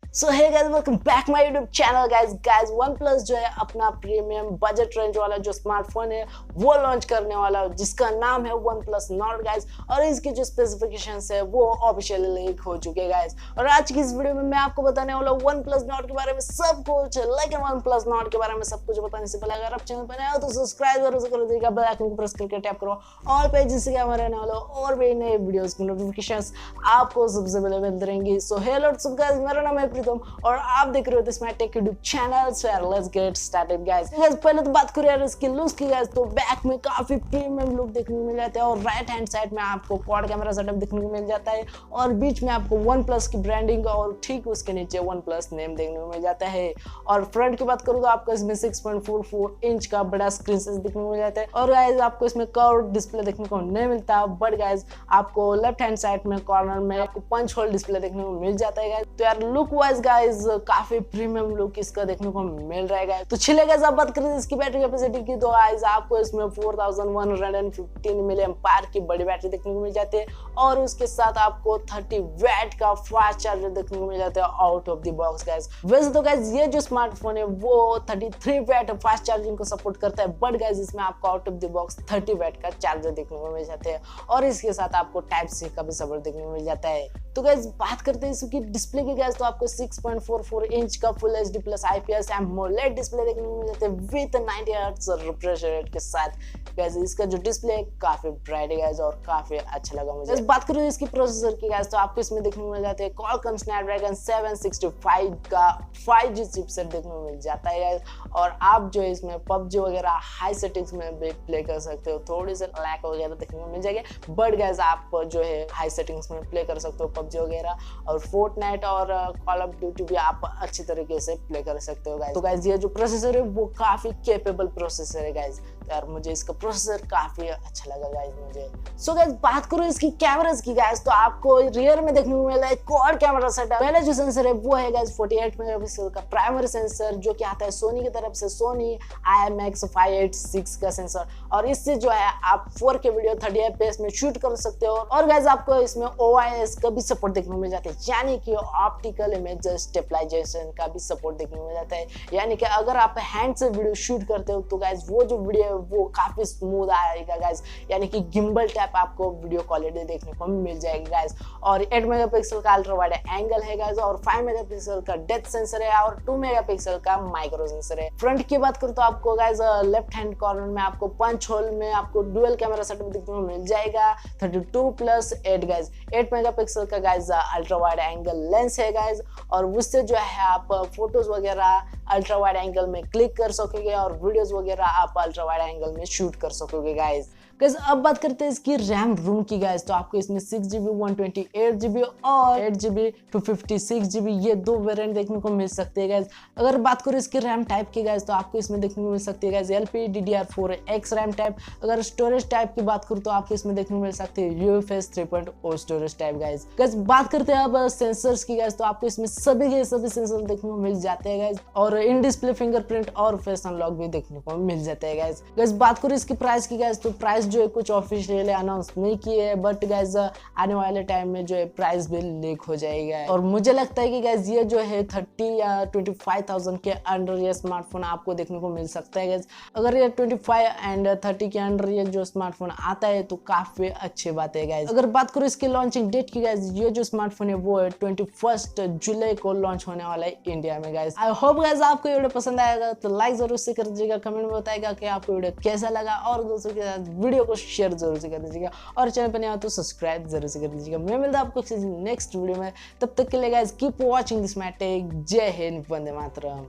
So hey guys, welcome back my YouTube channel. Guys one plus जो है अपना premium budget range वाला जो स्मार्टफोन है वो लॉन्च करने वाला है, जिसका नाम है वन प्लस नॉट गाइस। और इसके जो स्पेसिफिकेशंस है वो ऑफिशियली लीक हो चुके हैं गाइस। और आज की इस वीडियो में मैं आपको बताने वाला हूँ वन प्लस नॉट के बारे में सब कुछ। लेकिन वन प्लस नॉट के बारे में सब कुछ बताने से पहले अगर आप चैनल पर नए हो तो सब्सक्राइब जरूर कर दीजिएगा, बेल आइकन को प्रेस करके टैप करो ऑल पे, जिससे हमारे रहने वाले और भी नए वीडियोस की नोटिफिकेशंस आपको सबसे पहले मिलती रहेंगी। सो हेलो गाइस, मेरा नाम है प्रीतम और आप देख रहे हो this my take YouTube channel. So let's get started guys. पहले तो बात करें यार इसकी लुक्स की गाइस, तो बैक में काफी प्रीमियम लुक देखने को मिल जाता है और राइट हैंड साइड में आपको क्वाड कैमरा सेटअप देखने को मिल जाता है और बीच में आपको वन प्लस की ब्रांडिंग और ठीक उसके नीचे वन प्लस नेम देखने को मिल जाता है। और फ्रंट की बात करूँ तो आपको इसमें 6.44 इंच का बड़ा स्क्रीन साइज देखने को मिल जाता है। और गाइस आपको इसमें कर्व डिस्प्ले देखने को नहीं मिलता, बट गाइस आपको लेफ्ट हैंड साइड में कॉर्नर में आपको पंच होल डिस्प्ले देखने को मिल जाता है गाइस। तो यार लुक वाइज गाइस काफी प्रीमियम लुक इसका देखने को मिल रहा है गाइस। तो चलिए गाइस आप बात करें इसकी बैटरी कैपेसिटी की, तो गाइस आपको इसमें 4115 मिली एम्पायर की बड़ी बैटरी देखने को मिल जाती है और उसके साथ आपको 30 वैट का फास्ट चार्जर देखने को मिल जाता है out of the box guys. वैसे तो गाइस ये जो स्मार्टफोन है वो 33 वैट फास्ट चार्जिंग को सपोर्ट करता है, बट गाइस इसमें आपको out of the box 30 watt का चार्जर देखने को मिल जाता है और इसके साथ आपको टाइप सी का भी सपोर्ट देखने को मिल जाता है। तो गाइस बात करते हैं इसकी डिस्प्ले की गाइस, तो आपको 6.44 इंच का full HD plus IPS AMOLED display देखने को मिल जाता है विद 90 हर्ट्ज रिफ्रेश रेट के साथ। गाइस इसका जो डिस्प्ले है काफी ब्राइट है गाइस और काफी अच्छा लगा मुझे। गाइस बात करूं इसकी प्रोसेसर की गाइस, तो आपको इसमें देखने को मिल जाते हैं क्वालकॉम स्नैपड्रैगन 765 का 5G चिपसेट देखने को मिल जाता है गाइस। और आप जो है इसमें पबजी वगैरह हाई सेटिंग्स में भी प्ले कर सकते हो, थोड़ी सी लैग वगैरह देखने को मिल जाएगा, बट गाइस आप जो है हाई सेटिंग्स में प्ले कर सकते हो पबजी वगैरह। और फोर्टनाइट और कॉल ऑफ ड्यूटी भी आप अच्छी तरीके से प्ले कर सकते हो गाइस। तो गाइस ये जो प्रोसेसर है वो काफी कैपेबल प्रोसेसर है गाइस। यार मुझे इसका प्रोसेसर काफी अच्छा लगा गाइस मुझे। सो गाइस बात करूं इसकी कैमरास की गाइस, तो आपको रियर में देखने को मिला है क्वाड कैमरा सेटअप। पहले जो सेंसर है वो है गाइस 48 मेगापिक्सल का प्राइमरी सेंसर, जो कि आता है सोनी की तरफ से, सोनी IMX586 का सेंसर। और इससे जो है आप 4K वीडियो 30 FPS में शूट कर सकते हो। और गाइस आपको इसमें OIS का भी सपोर्ट देखने को मिल जाता है, यानी कि ऑप्टिकल इमेज स्टेबलाइजेशन का भी सपोर्ट देखने को मिल जाता है। यानी कि अगर आप हैंड से वीडियो शूट करते हो तो गाइस वो जो वीडियो वो काफी स्मूथ आएगा गाइस, यानी कि गिम्बल टाइप आपको वीडियो क्वालिटी देखने को मिल जाएगी गाइस। और 8 मेगापिक्सल का अल्ट्रा वाइड एंगल है गाइस और 5 मेगापिक्सल का डेप्थ सेंसर है और 2 मेगापिक्सल का माइक्रो सेंसर है। फ्रंट की बात करूं तो आपको गाइस लेफ्ट हैंड कॉर्नर में आपको पंच होल में आपको डुअल कैमरा सेटअप देखने को मिल जाएगा 32+8 गाइस। 8 मेगापिक्सल का guys ultra wide angle lens है गाइस और उससे जो है आप फोटोज वगैरह अल्ट्रा वाइड एंगल में क्लिक कर सकोगे और वीडियोस वगैरह आप अल्ट्रा वाइड एंगल में शूट कर सकोगे गाइस। अब बात करते हैं इसकी रैम रोम की गाइस, तो आपको इसमें 6GB 128GB और 8GB 256GB ये दो वेरिएंट देखने को मिल सकते हैं गाइस। अगर बात करो इसके रैम टाइप की गाइस, तो आपको इसमें देखने को मिल सकती है गाइस LPDDR4X रैम टाइप। अगर स्टोरेज टाइप की बात करूँ तो आपको इसमें देखने को मिल सकती है UFS 3.0 स्टोरेज टाइप गाइस। बात करते हैं अब सेंसर्स की गाइस, तो आपको इसमें सभी के सभी सेंसर देखने को मिल जाते हैं गाइस और इन डिस्प्ले फिंगरप्रिंट और फेस अनलॉक भी देखने को मिल जाते हैं गाइस। बात करो इसकी प्राइस की गाइस, तो प्राइस जो है कुछ ऑफिशियली अनाउंस नहीं किए है, बट गाइस आने वाले टाइम में जो है प्राइस भी लीक हो जाएगा। और मुझे लगता है कि गाइस ये जो है 30 या 25,000 के अंडर ये स्मार्टफोन आपको देखने को मिल सकता है गाइस। अगर ये 25 एंड 30 के अंडर ये जो स्मार्टफोन आता है तो काफी अच्छी बात है गाइस। अगर बात करो इसके लॉन्चिंग डेट की गाइस, ये जो स्मार्टफोन है वो है 21 जुलाई को लॉन्च होने वाला है इंडिया में गाइस। आई होप गाइस आपको वीडियो पसंद आएगा तो लाइक जरूर से कर दीजिएगा, कमेंट में बताएगा कि आपको वीडियो कैसा लगा और दोस्तों के साथ वीडियो को शेयर जरूर से कर दीजिएगा और चैनल पर नया हो तो सब्सक्राइब जरूर से कर दीजिएगा। मैं मिलता हूं आपको किसी नेक्स्ट वीडियो में, तब तक के लिए guys keep watching this my tech. जय हिंद, वंदे मातरम।